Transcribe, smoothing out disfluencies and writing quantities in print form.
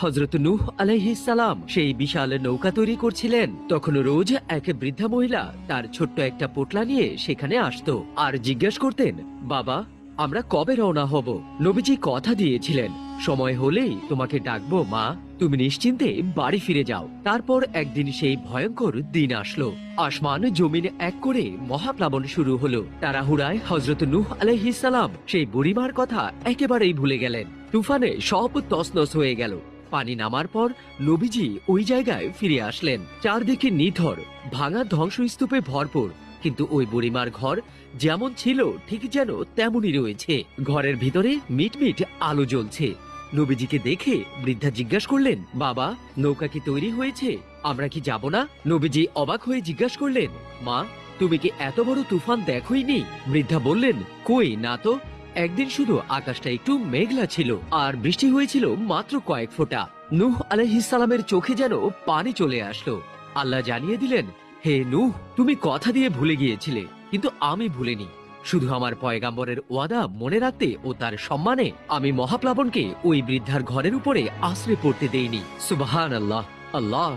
হযরত নূহ আলাইহিস সালাম সেই বিশাল নৌকা তৈরি করছিলেন। তখন রোজ এক বৃদ্ধা মহিলা তার ছোট্ট একটা পোটলা নিয়ে সেখানে আসতো আর জিজ্ঞাসা করতেন, বাবা আমরা কবে রওনা হব? নবীজি কথা দিয়েছিলেন, সময় হলেই তোমাকে ডাকবো মা, তুমি নিশ্চিন্তে বাড়ি ফিরে যাও। তারপর একদিন সেই ভয়ঙ্কর দিন আসলো। আসমান জমিন এক করে মহাপ্লাবন শুরু হলো। তাড়াহুড়ায় হযরত নূহ আলাইহিস সালাম সেই বুড়িমার কথা একেবারেই ভুলে গেলেন। তুফানে সব তছনছ হয়ে গেল। পানি নামার পর নবীজি ওই জায়গায় ফিরে আসলেন। চারদিকে নিথর ভাঙা ধ্বংসস্তূপে ভরপুর, কিন্তু ওই বুড়িমার ঘর যেমন ছিল ঠিক যেন তেমনই রয়েছে। ঘরের ভিতরে মিটমিট আলো জ্বলছে। নবীজিকে দেখে বৃদ্ধা জিজ্ঞাসা করলেন, বাবা নৌকা কি তৈরি হয়েছে? আমরা কি যাব না? নবীজি অবাক হয়ে জিজ্ঞাসা করলেন, মা তুমি কি এত বড় তুফান দেখোইনি? বৃদ্ধা বললেন, কই না তো, একদিন শুধু আকাশটা একটু মেঘলা ছিল আর বৃষ্টি হয়েছিল মাত্র কয়েক ফোঁটা। নূহ আলাইহিস সালামের চোখে যেন পানি চলে আসলো। আল্লাহ জানিয়ে দিলেন, হে নূহ তুমি কথা দিয়ে ভুলে গিয়েছিলে, কিন্তু আমি ভুলিনি। শুধু আমার পয়গাম্বরের ওয়াদা মনে রাখতে ও তার সম্মানে আমি মহাপ্লাবনকে ওই বৃদ্ধার ঘরের উপরে আশ্রয় পড়তে দেইনি। সুবহানাল্লাহ। আল্লাহ